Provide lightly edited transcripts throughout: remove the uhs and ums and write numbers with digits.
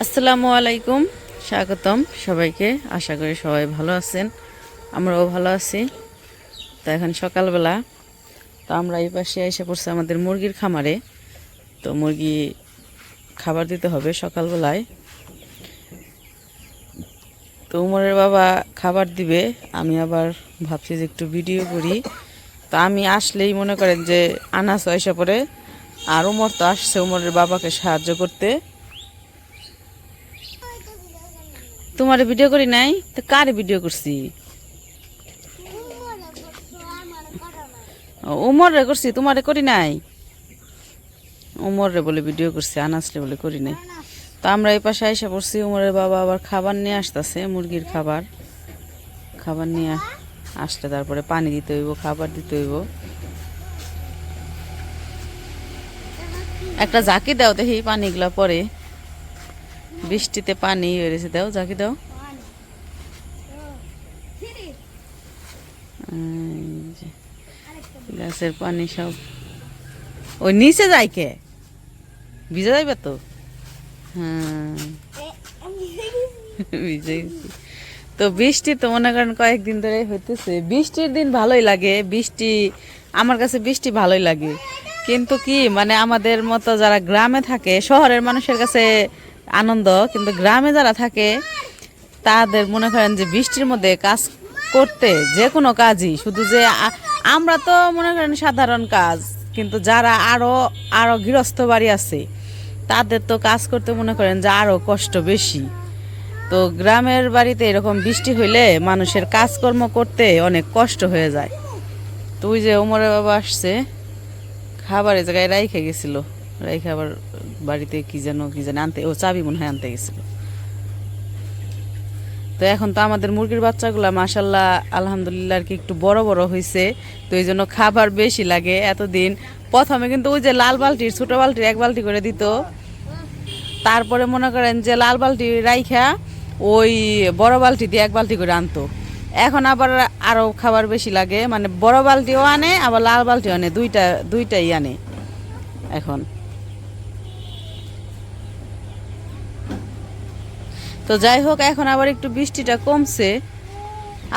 আসসালামু আলাইকুম, স্বাগতম সবাইকে। আশা করি সবাই ভালো আছেন, আমরাও ভালো আছি। তো এখন সকালবেলা, তো আমরা এই পাশে এসে পড়ছি আমাদের মুরগির খামারে। তো মুরগি খাবার দিতে হবে সকালবেলায়। তো উমরের বাবা খাবার দিবে, আমি আবার ভাবছি যে একটু ভিডিও করি। তো আমি আসলেই মনে করেন যে আনাস এসে পড়ে, আর উমর তো আসছে উমরের বাবাকে সাহায্য করতে। তোমার ভিডিও করি নাই তো কারে ভিডিও করছি? উমরে করছি, তোমারে করি নাই। উমরে বলে ভিডিও করছি, আনাসলে বলে করি নাই। তো আমরা এই পাশে আইসা পড়ছি, উমরের বাবা আবার খাবার নিয়ে আসতেছে, মুরগির খাবার। খাবার নিয়ে আসলে তারপরে পানি দিতে হইব, খাবার দিতে হইব। একটা ঝাঁকি দাও দেখি পানিগুলা পরে, বৃষ্টিতে পানি হয়েছে, দাও ঝাঁকি দাও। গ্লাসের পানি সব ওই নিচে যায়, কে ভিজে যাইবে তো। হ্যাঁ, ভিজে গেছি। তো বৃষ্টি তো মনে করেন কয়েকদিন ধরে হইতেছে। বৃষ্টির দিন ভালোই লাগে, বৃষ্টি আমার কাছে বৃষ্টি ভালোই লাগে। কিন্তু কি মানে আমাদের মতো যারা গ্রামে থাকে, শহরের মানুষের কাছে আনন্দ, কিন্তু গ্রামে যারা থাকে তাদের মনে করেন যে বৃষ্টির মধ্যে কাজ করতে, যে কোনো কাজই, শুধু যে আমরা তো মনে করেন সাধারণ কাজ, কিন্তু যারা আরো আরো গৃহস্থ বাড়ি আছে তাদের তো কাজ করতে মনে করেন যে আরো কষ্ট বেশি। তো গ্রামের বাড়িতে এরকম বৃষ্টি হইলে মানুষের কাজকর্ম করতে অনেক কষ্ট হয়ে যায়। তো ওই যে ওমরের বাবা আসছে, খাবারের জায়গায় রাইখে গেছিল, রাইখে আবার বাড়িতে কি যেন আনতে, ও চাবি মনে হয় আনতে গেছিল। তো এখন তো আমাদের মুরগির বাচ্চাগুলা মাশাল্লাহ আলহামদুলিল্লাহ আর কি একটু বড় বড় হয়েছে। তো এই জন্য খাবার বেশি লাগে। এতদিন প্রথমে কিন্তু ওই যে লাল বালতির, ছোট বালতির এক বালতি করে দিত, তারপরে মনে করেন যে লাল বালতি রাইখা ওই বড় বালতি দিয়ে এক বালতি করে আনতো। এখন আবার আরও খাবার বেশি লাগে, মানে বড় বালতিও আনে আবার লাল বালতিও আনে, দুইটাই আনে এখন। তো যাই হোক, এখন আবার একটু বৃষ্টিটা কমছে।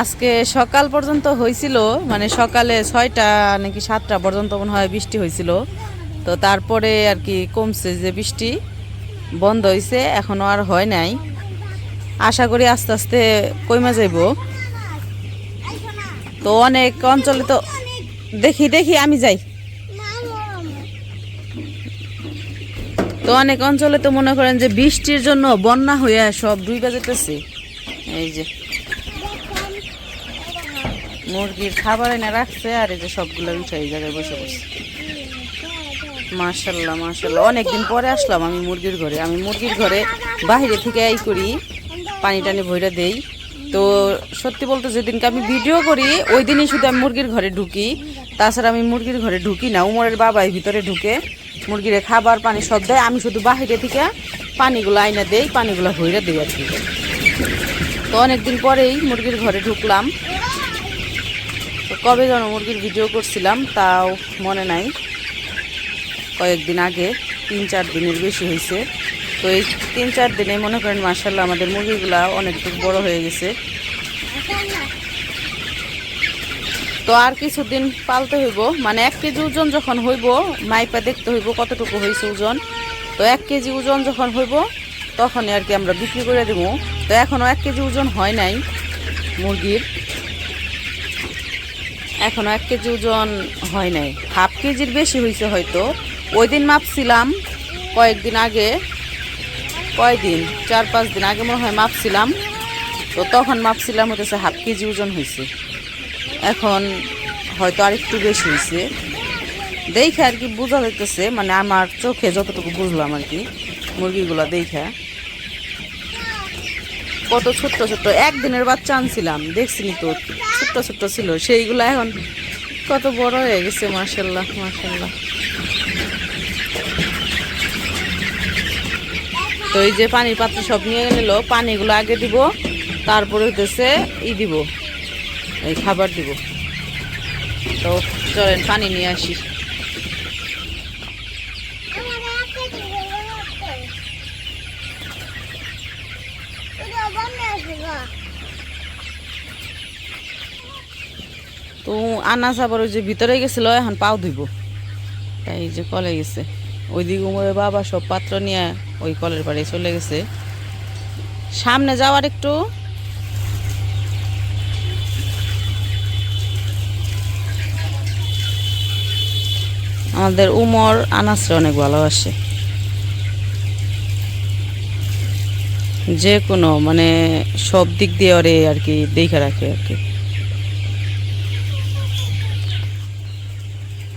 আজকে সকাল পর্যন্ত হয়েছিল, মানে সকালে 6টা নাকি 7টা পর্যন্ত মনে হয় বৃষ্টি হয়েছিল। তো তারপরে আর কি কমছে, যে বৃষ্টি বন্ধ হয়েছে, এখনও আর হয় নাই। আশা করি আস্তে আস্তে কমে যাইব। তো অনেক অঞ্চলে তো দেখি দেখি আমি যাই, তো অনেক অঞ্চলে তো মনে করেন যে বৃষ্টির জন্য বন্যা হয়ে সব ডুইবা যেতেছে। এই যে মুরগির খাবার এনে রাখছে, আর এই যে সবগুলো উঠে এই জায়গায় বসে বসে। মাশাল্লাহ মাশাল্লাহ, অনেকদিন পরে আসলাম আমি মুরগির ঘরে। আমি মুরগির ঘরে বাইরে থেকে এই করি, পানি টানি ভইরা দেই। তো সত্যি বলতে যেদিনকে আমি ভিডিও করি ওই দিনই শুধু আমি মুরগির ঘরে ঢুকি, তাছাড়া আমি মুরগির ঘরে ঢুকি না। উমরের বাবাই ভিতরে ঢুকে মুরগির খাবার পানি সব দেয়, আমি শুধু বাহিরে থেকে পানিগুলো আইনা দেই, পানিগুলো ভইরা দিই আর কি। তো অনেকদিন পরেই মুরগির ঘরে ঢুকলাম। তো কবে যেন মুরগির ভিডিও করছিলাম তাও মনে নাই, কয়েকদিন আগে, 3-4 দিনের বেশি হয়েছে। তো এই 3-4 দিনে মনে করেন মাশাল্লাহ আমাদের মুরগিগুলা অনেকটুকু বড় হয়ে গেছে। তো আর কিছুদিন পালতে হইব, মানে 1 কেজি ওজন যখন হইব মাইপা দেখতে হইব কতটুকু হয়েছে ওজন। তো 1 কেজি ওজন যখন হইব তখনই আর কি আমরা বিক্রি করে দেবো। তো এখনও 1 কেজি ওজন হয় নাই মুরগির, এখনও 1 কেজি ওজন হয় নাই, হাফ কেজির বেশি হয়েছে হয়তো। ওই দিন মাপছিলাম কয়েকদিন আগে, কয়দিন 4-5 দিন আগে মনে হয় মাপছিলাম। তো তখন মাপছিলাম হতেছে হাফ কেজি ওজন হয়েছে, এখন হয়তো আর একটু বেশি হয়েছে। দেখে আর কি বোঝা যাইতেছে, মানে আমার চোখে যতটুকু বুঝলাম আর কি মুরগিগুলো দেখা। কত ছোট্ট ছোট্ট একদিনের বাচ্চা আনছিলাম, দেখছিনি তো ছোট্ট ছোট্ট ছিল, সেইগুলো এখন কত বড় হয়ে গেছে। মাশাল্লাহ মাশাল্লাহ। তো এই যে পানির পাত্র সব নিয়ে নিল, পানিগুলো আগে দিব, তারপরে হতেছে দিব, এই খাবার দিব। তো চলেন পানি নিয়ে আসি। তো আনাজ আবার ওই যে ভিতরে গেছিল, এখন পাও ধুইব, তাই এই যে কলে গেছে। ওইদিকে উমরের বাবা সব পাত্র নিয়ে ওই কলের পাড়ে চলে গেছে। সামনে যাওয়ার একটু আমাদের উমর আনাজটা অনেক ভালোবাসে, যে কোনো মানে সব দিক দিয়ে ওরে আর কি দেখে রাখে আর কি।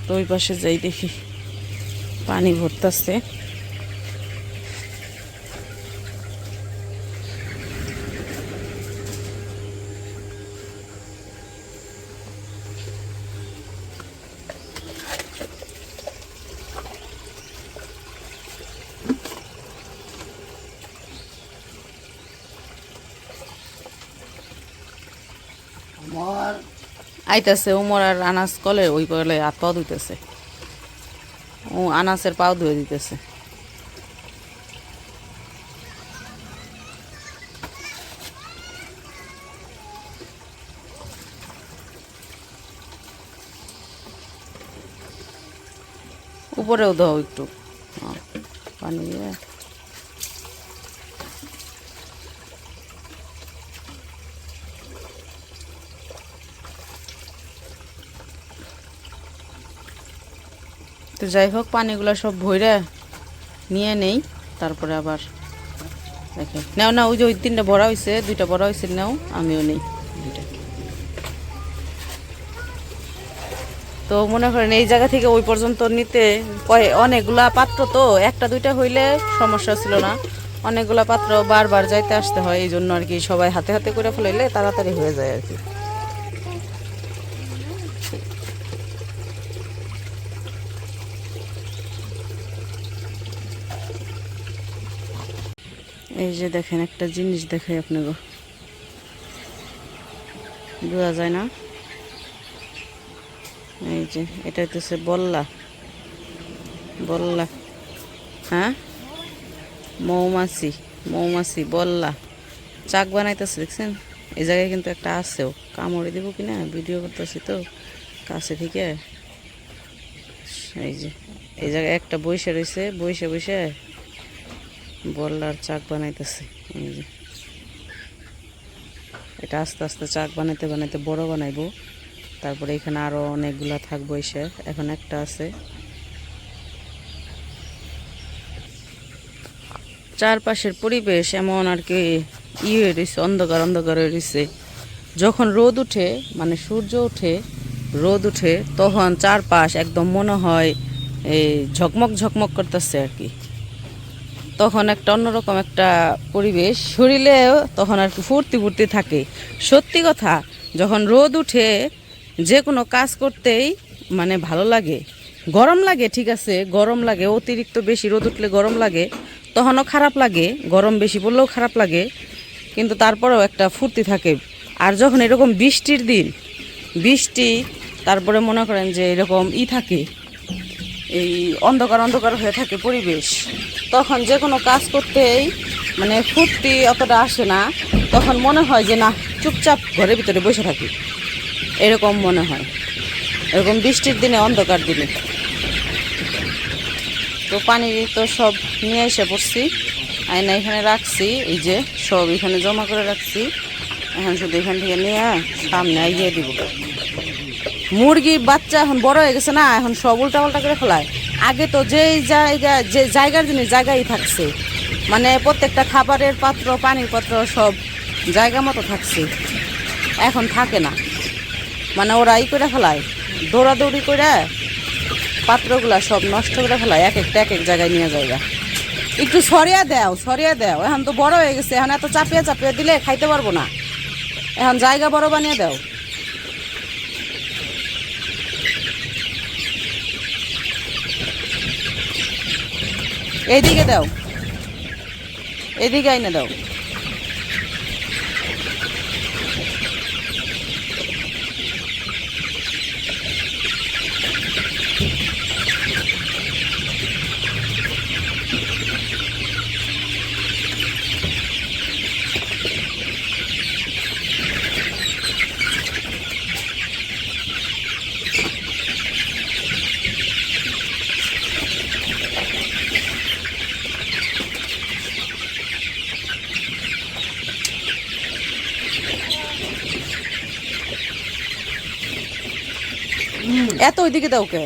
তো ওই পাশে যাই দেখি পানি ভরতেছে। আইতাছে উমর আর আনাস কলে ওই কলে হাত পাও ধুইতেছে, ও আনাসের পাও ধুয়ে দিতেছে। উপরেও দাও একটু পানি দিয়ে। তো যাই হোক পানিগুলো সব ভইরা নিয়ে নেই, তারপরে আবার দেখে নাও না। ওই যে ওই 3টা ভরা হয়েছে, 2টা ভরা হয়েছে, নাও আমিও নেই 2টা। তো মনে করেন এই জায়গা থেকে ওই পর্যন্ত নিতে অনেকগুলা পাত্র, তো 1টা 2টা হইলে সমস্যা ছিল না, অনেকগুলা পাত্র বারবার যাইতে আসতে হয়, এই জন্য আর কি সবাই হাতে হাতে করে ফেলাইলে তাড়াতাড়ি হয়ে যায় আর কি। এই যে দেখেন একটা জিনিস দেখাই আপনাকে, বোঝা যায় না? এই যে এটা হচ্ছে বল্লা, বল্লা, হ্যাঁ মৌমাছি, মৌমাছি বল্লা চাক বানাইতেছে, দেখছেন? এই জায়গায় কিন্তু একটা আছেও, কামড়ে দিব কিনা ভিডিও করতেছি তো কাছে থেকে। এই যে এই জায়গায় একটা বসে রয়েছে, বসে বসে বল্লার চাক বানাইতেছে। এই যে এটা আস্তে আস্তে চাক বানাইতে বানাইতে বড় বানাইবো, তারপরে এখানে আরো অনেকগুলা থাকবো। এসে এখন একটা আছে। চারপাশের পরিবেশ এমন আর কি হয়ে রয়েছে, অন্ধকার অন্ধকার হয়ে রয়েছে। যখন রোদ উঠে, মানে সূর্য উঠে, রোদ উঠে, তখন চারপাশ একদম মনে হয় এই ঝকমক ঝকমক করতেছে আর কি। তখন একটা অন্যরকম একটা পরিবেশ, শরীরেও তখন আর কি ফুর্তি ফুর্তি থাকে। সত্যি কথা, যখন রোদ উঠে যে কোনো কাজ করতেই মানে ভালো লাগে। গরম লাগে, ঠিক আছে, গরম লাগে, অতিরিক্ত বেশি রোদ উঠলে গরম লাগে, তখনও খারাপ লাগে, গরম বেশি পড়লেও খারাপ লাগে, কিন্তু তারপরেও একটা ফুর্তি থাকে। আর যখন এরকম বৃষ্টির দিন, বৃষ্টি, তারপরে মনে করেন যে এরকম থাকে, এই অন্ধকার অন্ধকার হয়ে থাকে পরিবেশ, তখন যে কোনো কাজ করতেই মানে ফুর্তি অতটা আসে না। তখন মনে হয় যে না, চুপচাপ ঘরের ভিতরে বসে থাকি, এরকম মনে হয়, এরকম বৃষ্টির দিনে, অন্ধকার দিনে। তো পানি তো সব নিয়ে এসে পড়ছি, আয়না এখানে রাখছি, এই যে সব এখানে জমা করে রাখছি। এখন শুধু এখান থেকে নিয়ে সামনে এগিয়ে দিব। মুরগির বাচ্চা এখন বড় হয়ে গেছে না, এখন সব উল্টা পাল্টা করে ফেলায়। আগে তো যেই জায়গা, যে জায়গার জিনিস জায়গায় থাকছে, মানে প্রত্যেকটা খাবারের পাত্র, পানির পাত্র সব জায়গা মতো থাকছে, এখন থাকে না। মানে ওরা করে ফেলায়, দৌড়াদৌড়ি করে পাত্রগুলা সব নষ্ট করে ফেলায়, এক একটা এক এক জায়গায় নিয়ে যায়গা। একটু সরিয়ে দাও, সরিয়ে দাও, এখন তো বড় হয়ে গেছে, এখন এত চাপিয়ে চাপিয়ে দিলে খাইতে পারবো না, এখন জায়গা বড় বানিয়ে দাও। এইদিকে দাও, এদিকে আইনে দাও। এত ওইদিকে দাও কে?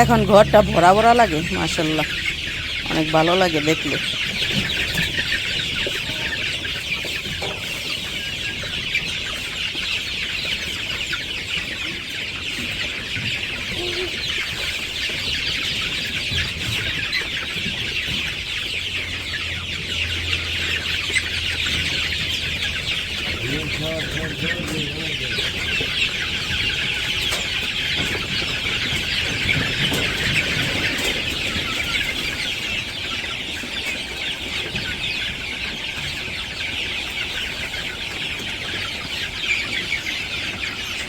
এখন ঘরটা ভরা ভরা লাগে, মাশাআল্লাহ অনেক ভালো লাগে দেখলে।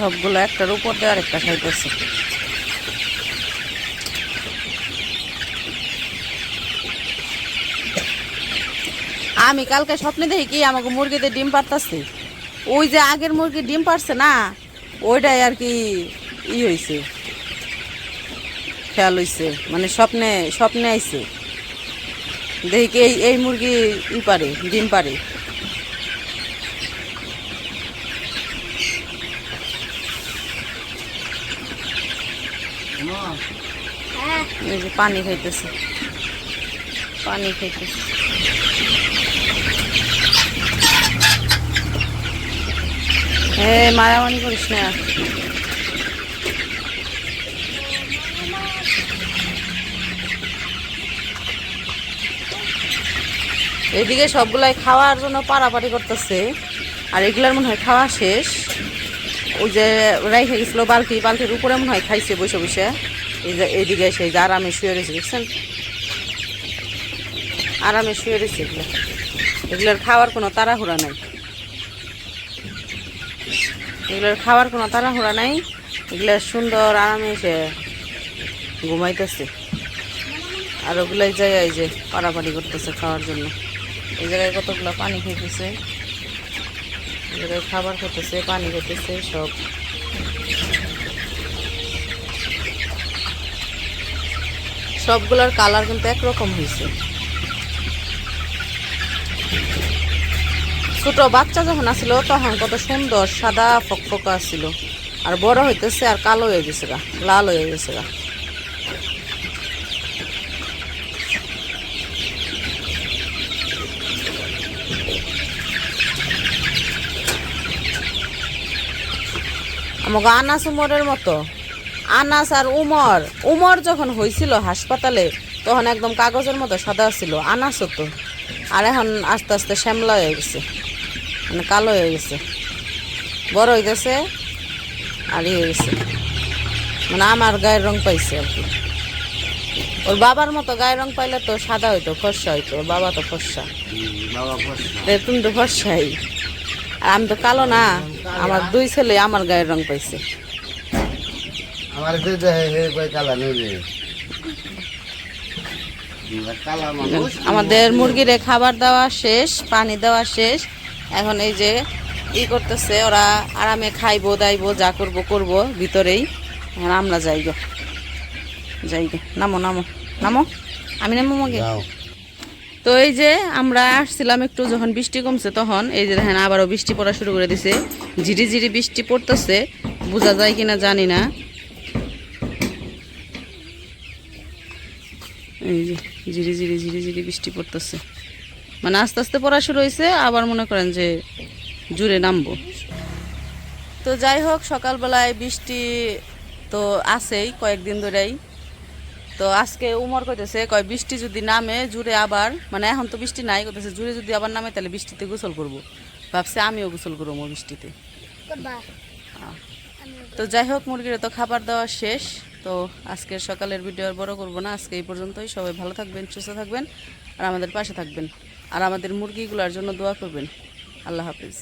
সবগুলো একটার উপর দিয়ে আরেকটা খাইতেছে। আমি কালকে স্বপ্নে দেখি কি আমাকে মুরগিতে ডিম পারতেছে, ওই যে আগের মুরগি ডিম পারছে না, ওইটাই আর কি হয়েছে, খেয়াল হয়েছে, মানে স্বপ্নে স্বপ্নে আইছে দেখি কি এই মুরগি পারে, ডিম পারে। এই যে পানি খাইতেছে, পানি খাইতেছে। মারামারি করিস না। এদিকে সবগুলাই খাওয়ার জন্য পারাপারি করতেছে, আর এগুলার মনে হয় খাওয়া শেষ। ওই যে রাইখে গেছিল বালতির উপরে মনে হয় খাইছে বসে বসে। এই যে এইদিকে সেই যে আরামে শুয়ে রয়েছে, দেখছেন আরামে শুয়ে রয়েছে। এগুলোর খাওয়ার কোনো তাড়াহুড়া নাই, এগুলোর খাওয়ার কোনো তাড়াহুড়া নাই। এগুলো সুন্দর আরামে এসে ঘুমাইতেছে, আর ওগুলাই জায়গায় যে পারাপারি করতেছে খাওয়ার জন্য। এই জায়গায় কতগুলো পানি খাইতেছে, এই জায়গায় খাবার খেতেছে, পানি খেতেছে সব। সবগুলোর কালার কিন্তু একরকম হয়েছে। ছোট বাচ্চা যখন আসছিল তখন কত সুন্দর সাদা ফকফকা ছিল, আর বড় হইতেছে আর কালো হয়ে গেছে গা, লাল হয়ে গেছে গা। আমাকে আনাস উমরের মতো। আনাস আর উমর যখন হয়েছিল হাসপাতালে তখন একদম কাগজের মতো সাদা ছিল, আনাসও তো। আর এখন আস্তে আস্তে শ্যামলা হয়ে গেছে, মানে কালো হয়ে গেছে, বড় হয়ে গেছে আর হয়ে গেছে, মানে আমার গায়ের রং পাইছে আর কি। ওর বাবার মতো গায়ের রং পাইলে তো সাদা হইতো, ফর্সা হইতো। ওর বাবা তো ফর্সা, তুমি তো ফর্সাই, আর আমি তো কালো না। আমার দুই ছেলে আমার গায়ের রং পাইছে। আমাদের মুরগিরে খাবার দেওয়া শেষ, পানি দেওয়া শেষ। এখন এই যে করতেছে, ওরা আরামে খাইবো দাইবো, যা করবো করবো ভিতরেই। এখন আমরা যাইগো, নামো নামো নামো, আমি নামো মগে। তো এই যে আমরা আসছিলাম একটু যখন বৃষ্টি কমছে তখন, এই যে দেখেন আবারও বৃষ্টি পড়া শুরু করে দিছে। ঝিরি ঝিরি বৃষ্টি পড়তেছে, বোঝা যায় কিনা জানি না। এই যে ঝিরি ঝিরি ঝিরি ঝিরি বৃষ্টি পড়তেছে, মানে আস্তে আস্তে পড়া শুরু হয়েছে, আবার মনে করেন যে জুড়ে নামবো। তো যাই হোক, সকালবেলায় বৃষ্টি তো আছেই কয়েকদিন ধরেই। তো আজকে উমর কইতেছে, কয় বৃষ্টি যদি নামে জুড়ে আবার, মানে এখন তো বৃষ্টি নাই, কইতেছে জুড়ে যদি আবার নামে তাহলে বৃষ্টিতে গোসল করবো। ভাবছে আমিও গোসল করবো বৃষ্টিতে। তো যাই হোক, মুরগির তো খাবার দেওয়া শেষ। তো আজকের সকালের ভিডিও আর বড় করবো না, আজকে এই পর্যন্তই। সবাই ভালো থাকবেন, সুস্থ থাকবেন, আর আমাদের পাশে থাকবেন, আর আমাদের মুরগিগুলোর জন্য দোয়া করবেন। আল্লাহ হাফিজ।